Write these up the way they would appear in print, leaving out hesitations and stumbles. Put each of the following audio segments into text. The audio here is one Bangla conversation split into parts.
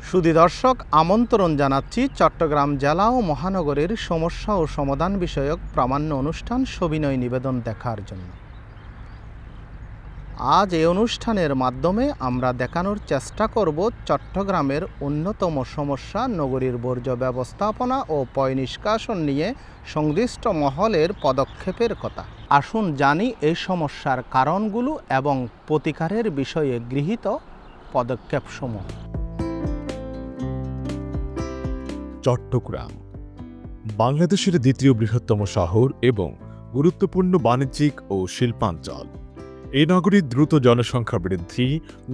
সুধী দর্শক, আমন্ত্রণ জানাচ্ছি চট্টগ্রাম জেলা ও মহানগরের সমস্যা ও সমাধান বিষয়ক প্রামাণ্য অনুষ্ঠান সবিনয় নিবেদন দেখার জন্য। আজ এই অনুষ্ঠানের মাধ্যমে আমরা দেখানোর চেষ্টা করব চট্টগ্রামের অন্যতম সমস্যা নগরীর বর্জ্য ব্যবস্থাপনা ও পয় নিষ্কাশন নিয়ে সংশ্লিষ্ট মহলের পদক্ষেপের কথা। আসুন জানি এই সমস্যার কারণগুলো এবং প্রতিকারের বিষয়ে গৃহীত পদক্ষেপসমূহ। চট্টগ্রাম বাংলাদেশের দ্বিতীয় বৃহত্তম শহর এবং গুরুত্বপূর্ণ বাণিজ্যিক ও শিল্পাঞ্চল। এই নগরীর দ্রুত জনসংখ্যা বৃদ্ধি,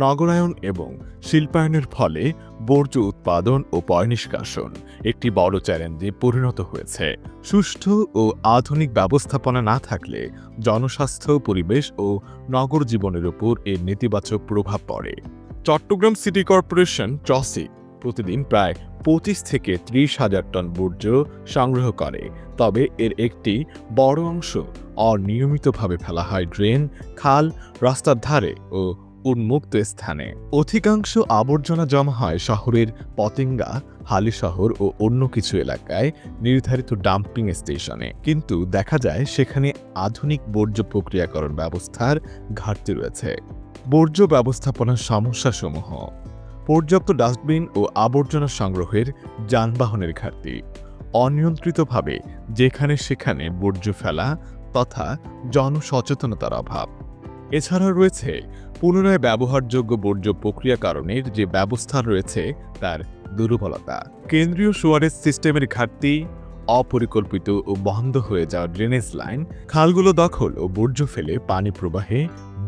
নগরায়ন এবং শিল্পায়নের ফলে বর্জ্য উৎপাদন ও পয় নিষ্কাশন একটি বড় চ্যালেঞ্জে পরিণত হয়েছে। সুষ্ঠু ও আধুনিক ব্যবস্থাপনা না থাকলে জনস্বাস্থ্য, পরিবেশ ও নগর জীবনের উপর এর নেতিবাচক প্রভাব পড়ে। চট্টগ্রাম সিটি কর্পোরেশন চসিক প্রতিদিন প্রায় 25 থেকে 30 হাজার টন বর্জ্য সংগ্রহ করে, তবে এর একটি বড় অংশ অনিয়মিতভাবে ফেলা হয় ড্রেন, খাল, রাস্তার ধারে ও উন্মুক্ত স্থানে। অধিকাংশ আবর্জনা জমা হয় শহরের পতেঙ্গা, হালিশহর ও অন্য কিছু এলাকায় নির্ধারিত ডাম্পিং স্টেশনে, কিন্তু দেখা যায় সেখানে আধুনিক বর্জ্য প্রক্রিয়াকরণ ব্যবস্থার ঘাটতি রয়েছে। বর্জ্য ব্যবস্থাপনার সমস্যাসমূহ: পর্যাপ্ত ডাস্টবিন ও আবর্জনা সংগ্রহের যানবাহনের ঘাটতি, অনিয়ন্ত্রিতভাবে যেখানে সেখানে বর্জ্য ফেলা তথা জনসচেতনতার অভাব। এছাড়া রয়েছে পুনরায় ব্যবহারযোগ্য বর্জ্য প্রক্রিয়াকরণের যে ব্যবস্থা রয়েছে তার দুর্বলতা, কেন্দ্রীয় সুয়ারেজ সিস্টেমের ঘাটতি, অপরিকল্পিত ও বন্ধ হয়ে যাওয়া ড্রেনেজ লাইন, খালগুলো দখল ও বর্জ্য ফেলে পানি প্রবাহে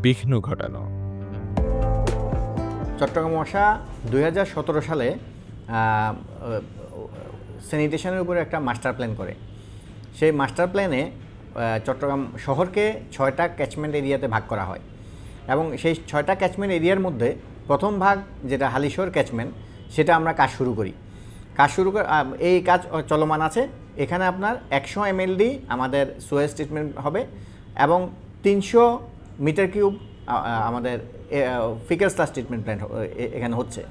বিঘ্ন ঘটানো। চট্টগ্রাম মশা 2017 সালে স্যানিটেশনের উপরে একটা মাস্টার প্ল্যান করে। সেই মাস্টার প্ল্যানে চট্টগ্রাম শহরকে 6টা ক্যাচমেন্ট এরিয়াতে ভাগ করা হয় এবং সেই 6টা ক্যাচমেন্ট এরিয়ার মধ্যে প্রথম ভাগ যেটা হালিশহর ক্যাচমেন্ট, সেটা আমরা কাজ শুরু করি। এই কাজ চলমান আছে। এখানে আপনার 100 mld আমাদের সুয়েজ ট্রিটমেন্ট হবে এবং 300 মিটার কিউব আমাদের ফিকাল স্লাস ট্রিটমেন্ট প্ল্যান্ট এখানে হচ্ছে।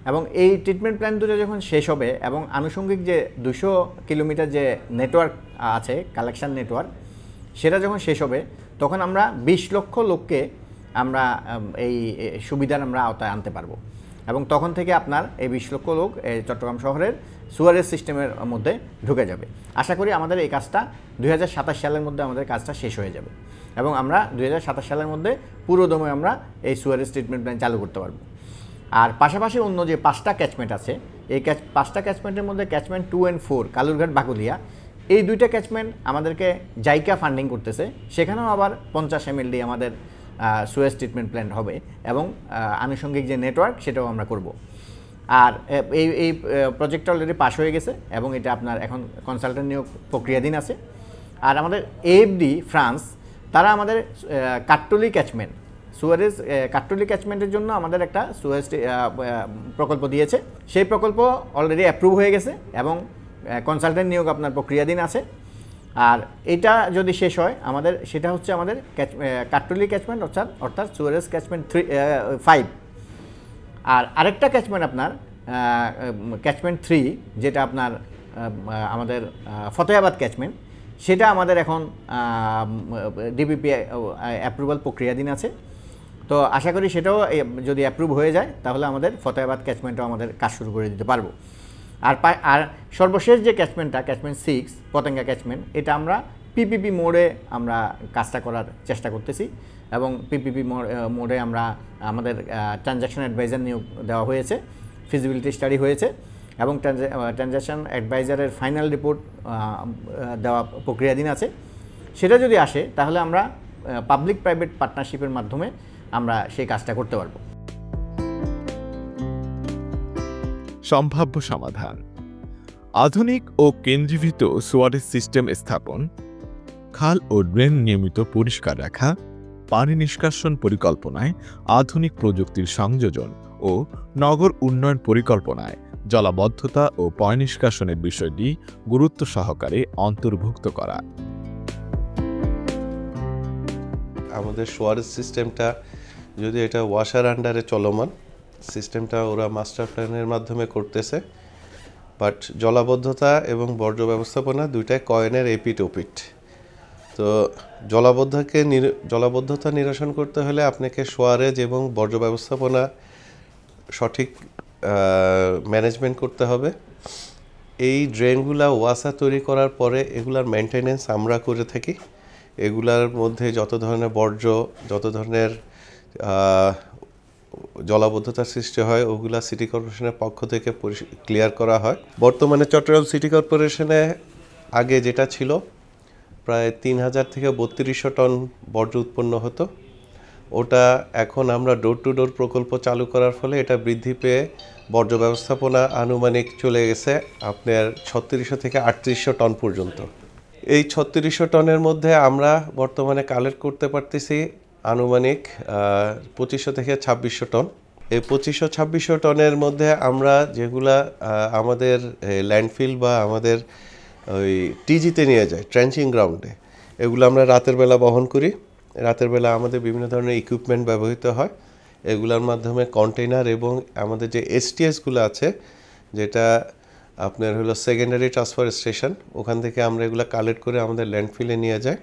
এবং এই ট্রিটমেন্ট প্ল্যান্ট দুটো যখন শেষ হবে এবং আনুষঙ্গিক যে 200 কিলোমিটার যে নেটওয়ার্ক আছে, কালেকশন নেটওয়ার্ক, সেটা যখন শেষ হবে তখন আমরা 20 লক্ষ লোককে আমরা এই সুবিধার আমরা আওতায় আনতে পারবো এবং তখন থেকে আপনার এই 20 লক্ষ লোক চট্টগ্রাম শহরের সুয়ারেজ সিস্টেমের মধ্যে ঢুকে যাবে। আশা করি আমাদের এই কাজটা 2027 সালের মধ্যে আমাদের কাজটা শেষ হয়ে যাবে এবং আমরা 2027 সালের মধ্যে পুরোদমে আমরা এই সুয়ারেজ ট্রিটমেন্ট প্ল্যান চালু করতে পারবো। আর পাশাপাশি অন্য যে 5টা ক্যাচমেন্ট আছে, এই 5টা ক্যাচমেন্টের মধ্যে ক্যাচমেন্ট 2 and 4 কালুরঘাট, বাকুলিয়া, এই 2টা ক্যাচমেন্ট আমাদেরকে জাইকা ফান্ডিং করতেছে। সেখানেও আবার 50 mld আমাদের সুয়েজ ট্রিটমেন্ট প্ল্যান্ট হবে এবং আনুষঙ্গিক যে নেটওয়ার্ক সেটাও আমরা করব। আর এই প্রজেক্টটা অলরেডি পাস হয়ে গেছে এবং এটা আপনার এখন কনসালটেন্ট নিয়োগ প্রক্রিয়াধীন আছে। আর আমাদের এএফডি ফ্রান্স, তারা আমাদের কাট্টলি ক্যাচমেন্ট, সুয়ারেজ কাট্টলি ক্যাচমেন্টের জন্য আমাদের একটা সুয়েজ প্রকল্প দিয়েছে। সেই প্রকল্প অলরেডি অ্যাপ্রুভ হয়ে গেছে এবং কনসালটেন্ট নিয়োগ আপনার প্রক্রিয়াধীন আছে। আর এটা যদি শেষ হয় আমাদের, সেটা হচ্ছে আমাদের কাট্টলি ক্যাচমেন্ট অর্থাৎ সুয়ারেজ ক্যাচমেন্ট 5। আর আরেকটা ক্যাচমেন্ট আপনার ক্যাচমেন্ট 3, যেটা আপনার আমাদের ফতেহাবাদ ক্যাচমেন্ট, সেটা আমাদের এখন ডিপিপি অ্যাপ্রুভাল প্রক্রিয়াধীন আছে। তো আশা করি সেটাও যদি অ্যাপ্রুভ হয়ে যায় তাহলে আমাদের ফতেহাবাদ ক্যাচমেন্টও আমাদের কাজ শুরু করে দিতে পারবো। আর সর্বশেষ যে ক্যাচমেন্টটা, ক্যাচমেন্ট 6 পতেঙ্গা ক্যাচমেন্ট, এটা আমরা পিপিপি মোডে আমরা কাজটা করার চেষ্টা করতেছি এবং পিপিপি মোডে আমরা আমাদের ট্রানজ্যাকশন অ্যাডভাইজার নিয়োগ দেওয়া হয়েছে, ফিজিবিলিটি স্টাডি হয়েছে এবং ট্রানজ্যাকশন অ্যাডভাইজারের ফাইনাল রিপোর্ট দেওয়া প্রক্রিয়াধীন আছে। সেটা যদি আসে তাহলে আমরা পাবলিক প্রাইভেট পার্টনারশিপের মাধ্যমে আমরা সেই কাজটা করতে পারবো। সম্ভাব্য সমাধান: আধুনিক ও কেন্দ্রীভূত সুয়ারেজ সিস্টেম স্থাপন, খাল ও ড্রেন নিয়মিত পরিষ্কার রাখা, পানি নিষ্কাশন পরিকল্পনায় আধুনিক প্রযুক্তির সংযোজন ও নগর উন্নয়ন পরিকল্পনায় জলাবদ্ধতা ও পয় নিষ্কাশনের বিষয়টি গুরুত্ব সহকারে অন্তর্ভুক্ত করা। আমাদের সুয়ারেজ সিস্টেমটা যদি এটা ওয়াসার আন্ডারে চলমান, সিস্টেমটা ওরা মাস্টার প্ল্যানের মাধ্যমে করতেছে, বাট জলাবদ্ধতা এবং বর্জ্য ব্যবস্থাপনা দুইটাই কয়েনের এপিট ওপিট। তো জলাবদ্ধতা নিরসন করতে হলে আপনাকে সোয়ারেজ এবং বর্জ্য ব্যবস্থাপনা সঠিক ম্যানেজমেন্ট করতে হবে। এই ড্রেনগুলা ওয়াসা তৈরি করার পরে এগুলার মেনটেনেন্স আমরা করে থাকি। এগুলার মধ্যে যত ধরনের বর্জ্য, যত ধরনের জলাবদ্ধতার সৃষ্টি হয় ওগুলা সিটি কর্পোরেশনের পক্ষ থেকে ক্লিয়ার করা হয়। বর্তমানে চট্টগ্রাম সিটি কর্পোরেশনে আগে যেটা ছিল প্রায় 3000 থেকে 3200 টন বর্জ্য উৎপন্ন হতো, ওটা এখন আমরা ডোর টু ডোর প্রকল্প চালু করার ফলে এটা বৃদ্ধি পেয়ে বর্জ্য ব্যবস্থাপনা আনুমানিক চলে গেছে আপনার 3600 থেকে 3800 টন পর্যন্ত। এই 3600 টনের মধ্যে আমরা বর্তমানে কালেক্ট করতে পারতেছি আনুমানিক 2500 থেকে 2600 টন। এই 2500-2600 টনের মধ্যে আমরা যেগুলা আমাদের ল্যান্ডফিল বা আমাদের ওই টিজিতে নিয়ে যাই, ট্রেঞ্চিং গ্রাউন্ডে, এগুলো আমরা রাতের বেলা বহন করি। রাতের বেলা আমাদের বিভিন্ন ধরনের ইকুইপমেন্ট ব্যবহৃত হয়, এগুলোর মাধ্যমে কন্টেইনার এবং আমাদের যে এসটিএসগুলো আছে, যেটা আপনার হলো সেকেন্ডারি ট্রান্সফার স্টেশন, ওখান থেকে আমরা এগুলো কালেক্ট করে আমাদের ল্যান্ডফিলে নিয়ে যাই।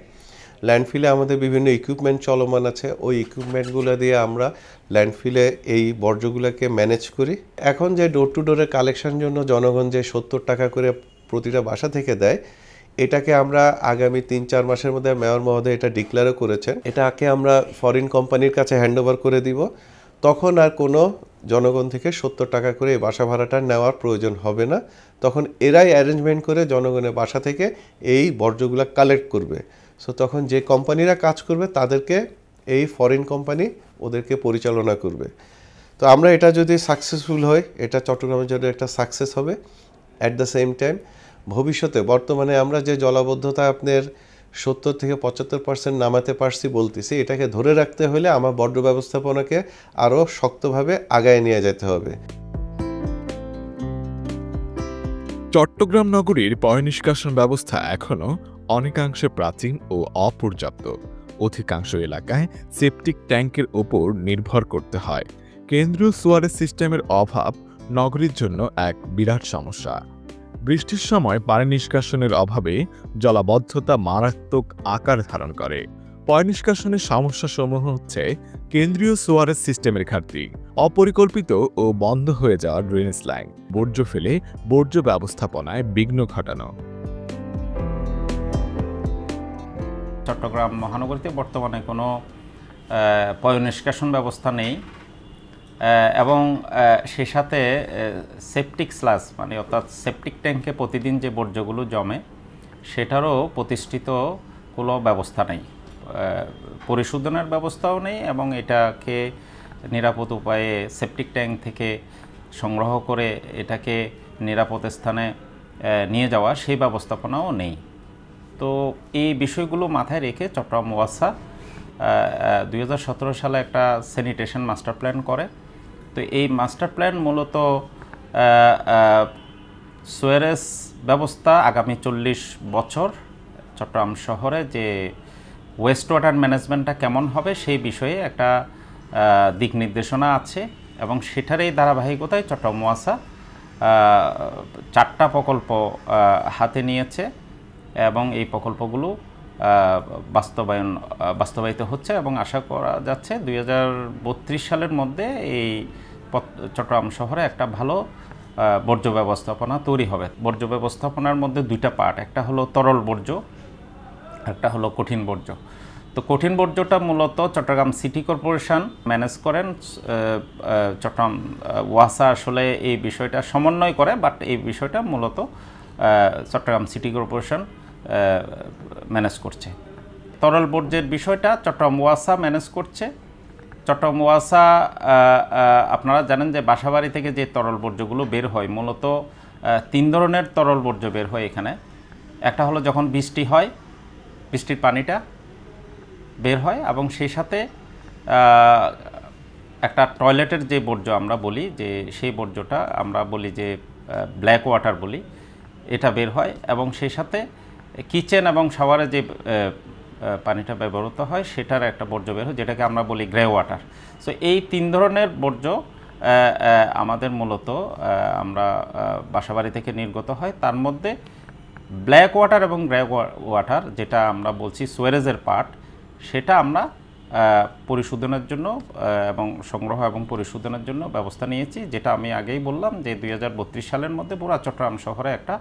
ল্যান্ডফিলে আমাদের বিভিন্ন ইকুইপমেন্ট চলমান আছে, ওই ইকুইপমেন্টগুলো দিয়ে আমরা ল্যান্ডফিলে এই বর্জ্যগুলোকে ম্যানেজ করি। এখন যে ডোর টু ডোরের কালেকশন জন্য জনগণ যে 70 টাকা করে প্রতিটা বাসা থেকে দেয়, এটাকে আমরা আগামী 3-4 মাসের মধ্যে মেয়র মহোদয় এটা ডিক্লেয়ারও করেছেন, এটাকে আমরা ফরেন কোম্পানির কাছে হ্যান্ডওভার করে দিব। তখন আর কোনো জনগণ থেকে 70 টাকা করে এই বাসা ভাড়াটা নেওয়ার প্রয়োজন হবে না। তখন এরাই অ্যারেঞ্জমেন্ট করে জনগণের বাসা থেকে এই বর্জ্যগুলো কালেক্ট করবে। সো তখন যে কোম্পানিরা কাজ করবে তাদেরকে এই ফরেন কোম্পানি ওদেরকে পরিচালনা করবে। তো আমরা এটা যদি সাকসেসফুল হয়, এটা চট্টগ্রামের জন্য একটা সাকসেস হবে। অ্যাট দ্য সেম টাইম ভবিষ্যতে বর্তমানে আমরা যে জলাবদ্ধতা আপনার 70 থেকে 75% নামাতে পারছি বলতেছি, এটাকে ধরে রাখতে হলে আমার বর্জ্য ব্যবস্থাপনাকে আরও শক্তভাবে আগায় নিয়ে যেতে হবে। চট্টগ্রাম নগরীর পয়ঃনিষ্কাশন ব্যবস্থা এখনও অনেকাংশে প্রাচীন ও অপর্যাপ্ত। অধিকাংশ এলাকায় সেপটিক ট্যাঙ্কের ওপর নির্ভর করতে হয়। কেন্দ্রীয় সোয়ারেজ সিস্টেমের অভাব নগরীর জন্য এক বিরাট সমস্যা। বৃষ্টির সময় পানি নিষ্কাশনের অভাবে জলাবদ্ধতা মারাত্মক আকার ধারণ করে। পয়ঃনিষ্কাশনের সমস্যাসমূহ হচ্ছে কেন্দ্রীয় সোয়ারেজ সিস্টেমের ঘাটতি, অপরিকল্পিত ও বন্ধ হয়ে যাওয়া ড্রেনেজ লাইন, বর্জ্য ফেলে বর্জ্য ব্যবস্থাপনায় বিঘ্ন ঘটানো। চট্টগ্রাম মহানগরীতে বর্তমানে কোনো পয়ঃনিষ্কাশন ব্যবস্থা নেই এবং সেই সাথে সেপটিক স্লাস মানে অর্থাৎ সেপটিক ট্যাঙ্কে প্রতিদিন যে বর্জ্যগুলো জমে সেটারও প্রতিষ্ঠিত কোনো ব্যবস্থা নেই, পরিশোধনের ব্যবস্থাও নেই এবং এটাকে নিরাপদ উপায়ে সেপটিক ট্যাঙ্ক থেকে সংগ্রহ করে এটাকে নিরাপদ স্থানে নিয়ে যাওয়া সেই ব্যবস্থাপনাও নেই। তো এই বিষয়গুলো মাথায় রেখে চট্টগ্রাম ওয়াসা 2017 সালে একটা স্যানিটেশন মাস্টার প্ল্যান করে। তো এই মাস্টার প্ল্যান মূলত সোয়ারেজ ব্যবস্থা আগামী 40 বছর চট্টগ্রাম শহরে যে ওয়েস্ট ওয়াটার ম্যানেজমেন্টটা কেমন হবে সেই বিষয়ে একটা দিক নির্দেশনা আছে এবং সেটারই ধারাবাহিকতায় চট্টগ্রাম ওয়াসা 4টা প্রকল্প হাতে নিয়েছে এবং এই প্রকল্পগুলো বাস্তবায়িত হচ্ছে এবং আশা করা যাচ্ছে 2032 সালের মধ্যে এই চট্টগ্রাম শহরে একটা ভালো বর্জ্য ব্যবস্থাপনা তৈরি হবে। বর্জ্য ব্যবস্থাপনার মধ্যে 2টা পার্ট, একটা হলো তরল বর্জ্য, একটা হলো কঠিন বর্জ্য। তো কঠিন বর্জ্যটা মূলত চট্টগ্রাম সিটি কর্পোরেশন ম্যানেজ করেন, চট্টগ্রাম ওয়াসা আসলে এই বিষয়টা সমন্বয় করে, বাট এই বিষয়টা মূলত চট্টগ্রাম সিটি কর্পোরেশন ম্যানেজ করছে। তরল বর্জ্যের বিষয়টা চট্টগ্রাম ওয়াসা ম্যানেজ করছে। চট্টগ্রাম ওয়াসা আপনারা জানেন যে বাসাবাড়ি থেকে যে তরল বর্জ্যগুলো বের হয় মূলত 3 ধরনের তরল বর্জ্য বের হয় এখানে। একটা হলো যখন বৃষ্টি হয়, বৃষ্টির পানিটা বের হয় এবং সেই সাথে একটা টয়লেটের যে বর্জ্য আমরা বলি যে সেই বর্জ্যটা আমরা বলি যে ব্ল্যাক ওয়াটার বলি, এটা বের হয় এবং সেই সাথে কিচেন এবং শাওয়ারে যে পানিটা ব্যবহৃত হয় সেটার একটা বর্জ্য বের হয় যেটাকে আমরা বলি গ্রে ওয়াটার। সো এই 3 ধরনের বর্জ্য আমাদের মূলত আমরা বাসাবাড়ি থেকে নির্গত হয়, তার মধ্যে ব্ল্যাক ওয়াটার এবং গ্রে ওয়াটার যেটা আমরা বলছি সুয়ারেজের পার্ট, সেটা আমরা পরিশোধনের জন্য এবং সংগ্রহ এবং পরিশোধনের জন্য ব্যবস্থা নিয়েছি, যেটা আমি আগেই বললাম যে 2032 সালের মধ্যে পুরো চট্টগ্রাম শহরে একটা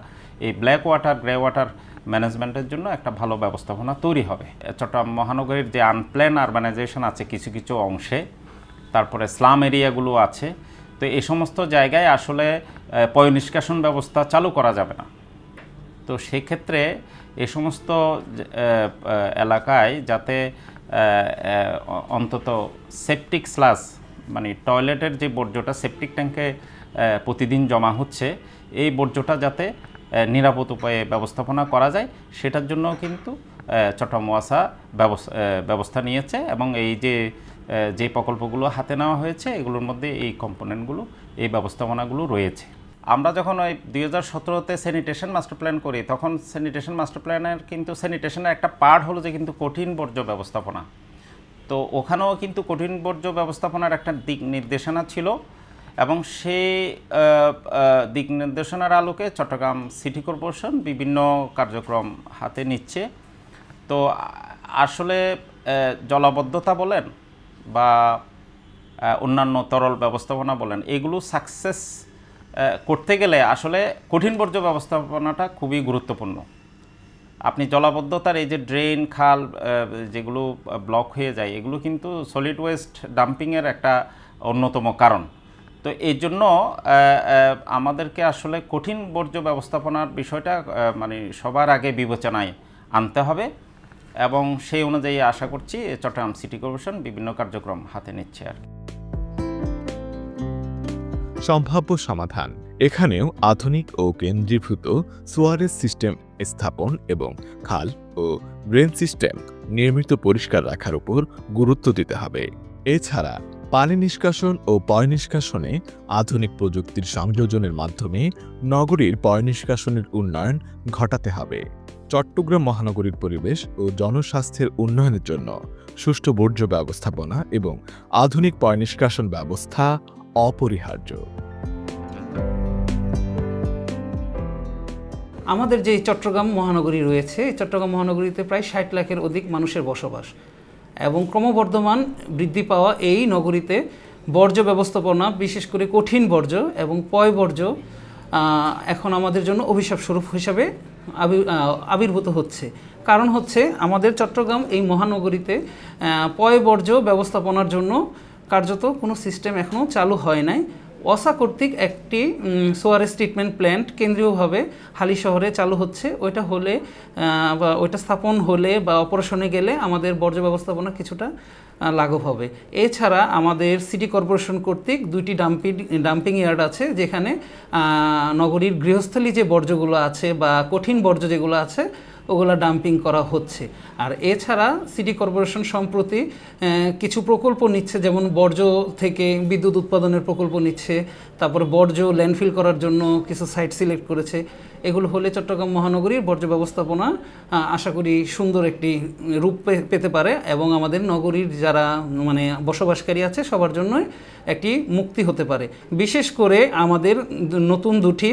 এই ব্ল্যাক ওয়াটার গ্রে ওয়াটার ম্যানেজমেন্টের জন্য একটা ভালো ব্যবস্থাপনা তৈরি হবে। চট্টগ্রাম মহানগরীর যে আনপ্ল্যান আরবানাইজেশন আছে কিছু কিছু অংশে, তারপরে স্লাম এরিয়াগুলো আছে, তো এই সমস্ত জায়গায় আসলে পয় নিষ্কাশন ব্যবস্থা চালু করা যাবে না। তো সেক্ষেত্রে এই সমস্ত এলাকায় যাতে অন্তত সেপটিক স্লাস মানে টয়লেটের যে বর্জ্যটা সেপটিক ট্যাঙ্কে প্রতিদিন জমা হচ্ছে, এই বর্জ্যটা যাতে নিরাপদ উপায়ে ব্যবস্থাপনা করা যায় সেটার জন্য কিন্তু চট্টগ্রাম ওয়াসা ব্যবস্থা নিয়েছে এবং এই যে প্রকল্পগুলো হাতে নেওয়া হয়েছে এগুলোর মধ্যে এই কম্পোনেন্টগুলো এই ব্যবস্থাপনাগুলো রয়েছে। আমরা যখন ওই 2017-তে স্যানিটেশন মাস্টার প্ল্যান করি, তখন স্যানিটেশন মাস্টার প্ল্যানের কিন্তু স্যানিটেশনের একটা পার্ট হলো যে কিন্তু কঠিন বর্জ্য ব্যবস্থাপনা, তো ওখানেও কিন্তু কঠিন বর্জ্য ব্যবস্থাপনার একটা দিক নির্দেশনা ছিল এবং সেই দিক নির্দেশনার আলোকে চট্টগ্রাম সিটি কর্পোরেশন বিভিন্ন কার্যক্রম হাতে নিচ্ছে। তো আসলে জলাবদ্ধতা বলেন বা অন্যান্য তরল ব্যবস্থাপনা বলেন, এগুলো সাকসেস করতে গেলে আসলে কঠিন বর্জ্য ব্যবস্থাপনাটা খুবই গুরুত্বপূর্ণ। আপনি জলাবদ্ধতার এই যে ড্রেন খাল যেগুলো ব্লক হয়ে যায়, এগুলো কিন্তু সলিড ওয়েস্ট ডাম্পিংয়ের একটা অন্যতম কারণ। তো এই জন্য আমাদেরকে আসলে কঠিন বর্জ্য ব্যবস্থাপনার বিষয়টা মানে সবার আগে বিবেচনায় আনতে হবে এবং সেই অনুযায়ী আশা করছি চট্টগ্রাম সিটি কর্পোরেশন বিভিন্ন কার্যক্রম হাতে নিচ্ছে আর কি। সম্ভাব্য সমাধান, এখানেও আধুনিক ও কেন্দ্রীভূত সুয়ারেজ সিস্টেম স্থাপন এবং খাল ও ড্রেন সিস্টেম নিয়মিত পরিষ্কার রাখার উপর গুরুত্ব দিতে হবে। এছাড়া পানি নিষ্কাশন ও পয় নিষ্কাশনে আধুনিক প্রযুক্তির সংযোজনের মাধ্যমে নগরীর পয় নিষ্কাশনের উন্নয়ন ঘটাতে হবে। চট্টগ্রাম মহানগরীর পরিবেশ ও জনস্বাস্থ্যের উন্নয়নের জন্য সুষ্ঠু বর্জ্য ব্যবস্থাপনা এবং আধুনিক পয় নিষ্কাশন ব্যবস্থা অপরিহার্য। আমাদের যে চট্টগ্রাম মহানগরী রয়েছে, এই চট্টগ্রাম মহানগরীতে প্রায় 60 লাখের অধিক মানুষের বসবাস এবং ক্রমবর্ধমান বৃদ্ধি পাওয়া এই নগরীতে বর্জ্য ব্যবস্থাপনা, বিশেষ করে কঠিন বর্জ্য এবং পয় বর্জ্য এখন আমাদের জন্য অভিশাপ স্বরূপ হিসাবে আবির্ভূত হচ্ছে। কারণ হচ্ছে আমাদের চট্টগ্রাম এই মহানগরীতে পয় বর্জ্য ব্যবস্থাপনার জন্য কার্যত কোনো সিস্টেম এখনও চালু হয় নাই। ওয়াসা কর্তৃক একটি সোয়ারেজ ট্রিটমেন্ট প্ল্যান্ট কেন্দ্রীয়ভাবে হালি শহরে চালু হচ্ছে। ওইটা হলে বা ওইটা স্থাপন হলে বা অপারেশনে গেলে আমাদের বর্জ্য ব্যবস্থাপনা কিছুটা লাঘব হবে। এছাড়া আমাদের সিটি কর্পোরেশন কর্তৃক 2টি ডাম্পিং ইয়ার্ড আছে, যেখানে নগরীর গৃহস্থলী যে বর্জ্যগুলো আছে বা কঠিন বর্জ্য যেগুলো আছে ওগুলো ডাম্পিং করা হচ্ছে। আর এছাড়া সিটি কর্পোরেশন সম্প্রতি কিছু প্রকল্প নিচ্ছে, যেমন বর্জ্য থেকে বিদ্যুৎ উৎপাদনের প্রকল্প নিচ্ছে, তারপরে বর্জ্য ল্যান্ডফিল করার জন্য কিছু সাইট সিলেক্ট করেছে। এগুলো হলে চট্টগ্রাম মহানগরীর বর্জ্য ব্যবস্থাপনা আশা করি সুন্দর একটি রূপ পেতে পারে এবং আমাদের নগরীর যারা মানে বসবাসকারী আছে সবার জন্যই একটি মুক্তি হতে পারে। বিশেষ করে আমাদের নতুন 2টি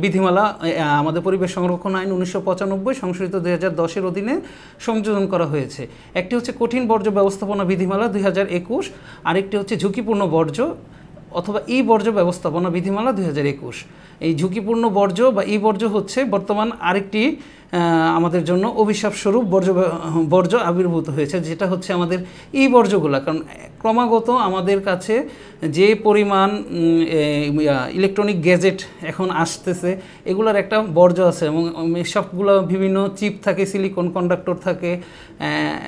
বিধিমালা আমাদের পরিবেশ সংরক্ষণ আইন 1995 সংশোধিত 2010-এর অধীনে সংযোজন করা হয়েছে। একটি হচ্ছে কঠিন বর্জ্য ব্যবস্থাপনা বিধিমালা 2021, আরেকটি হচ্ছে ঝুঁকিপূর্ণ বর্জ্য অথবা ই বর্জ্য ব্যবস্থাপনা বিধিমালা 2021। এই ঝুঁকিপূর্ণ বর্জ্য বা ই বর্জ্য হচ্ছে বর্তমান আরেকটি আমাদের জন্য অভিশাপ স্বরূপ বর্জ্য আবির্ভূত হয়েছে, যেটা হচ্ছে আমাদের ই বর্জ্যগুলো। কারণ ক্রমাগত আমাদের কাছে যে পরিমাণ ইলেকট্রনিক গ্যাজেট এখন আসতেছে, এগুলোর একটা বর্জ্য আছে এবং সবগুলো বিভিন্ন চিপ থাকে, সিলিকন কন্ডাক্টর থাকে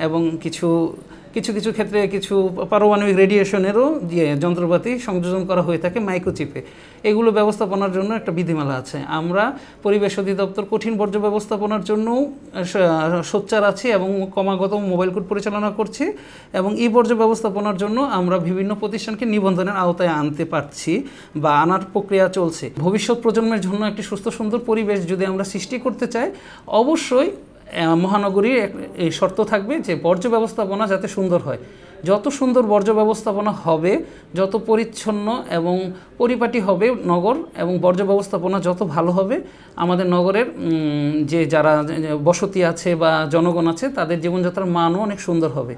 এবং কিছু ক্ষেত্রে কিছু পারমাণবিক রেডিয়েশনেরও যন্ত্রপাতি সংযোজন করা হয়ে থাকে মাইক্রোচিপে। এগুলো ব্যবস্থাপনার জন্য একটা বিধিমালা আছে। আমরা পরিবেশ অধিদপ্তর কঠিন বর্জ্য ব্যবস্থাপনার জন্যও সোচ্চার আছি এবং ক্রমাগত মোবাইল কোড পরিচালনা করছি এবং ই বর্জ্য ব্যবস্থাপনার জন্য আমরা বিভিন্ন প্রতিষ্ঠানকে নিবন্ধনের আওতায় আনতে পারছি বা আনার প্রক্রিয়া চলছে। ভবিষ্যৎ প্রজন্মের জন্য একটি সুস্থ সুন্দর পরিবেশ যদি আমরা সৃষ্টি করতে চাই, অবশ্যই মহানগরীর শর্ত থাকবে যে বর্জ্য ব্যবস্থাপনা যাতে সুন্দর হয়, যত সুন্দর বর্জ্য ব্যবস্থাপনা হবে, যত পরিচ্ছন্ন এবং পরিপাটি হবে নগর, এবং বর্জ্য ব্যবস্থাপনা যত ভালো হবে, আমাদের নগরের যে যারা বসতি আছে বা জনগণ আছে তাদের জীবনযাত্রার মানও অনেক সুন্দর হবে।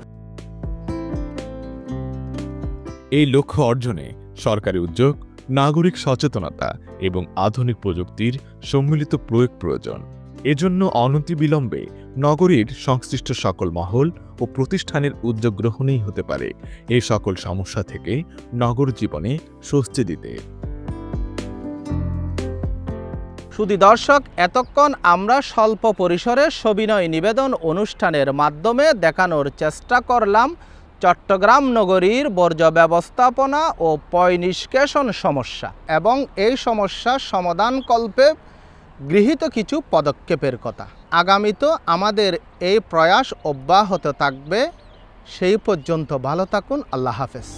এই লক্ষ্য অর্জনে সরকারি উদ্যোগ, নাগরিক সচেতনতা এবং আধুনিক প্রযুক্তির সম্মিলিত প্রয়োগ প্রয়োজন। এজন্য অনতিবিলম্বে নগরীর সংশ্লিষ্ট সকল মহল ও প্রতিষ্ঠানের উদ্যোগ গ্রহণেই হতে পারে এই সকল সমস্যা থেকে নগর জীবনে স্বস্তি দিতে। শুধু দর্শক, এতক্ষণ আমরা স্বল্প পরিসরে সবিনয় নিবেদন অনুষ্ঠানের মাধ্যমে দেখানোর চেষ্টা করলাম চট্টগ্রাম নগরীর বর্জ্য ব্যবস্থাপনা ও পয় নিষ্কাশন সমস্যা এবং এই সমস্যার সমাধানকল্পে গৃহীত কিছু পদক্ষেপের কথা। আগামীতে আমাদের এই প্রয়াস অব্যাহত থাকবে। সেই পর্যন্ত ভালো থাকুন। আল্লাহ হাফেজ।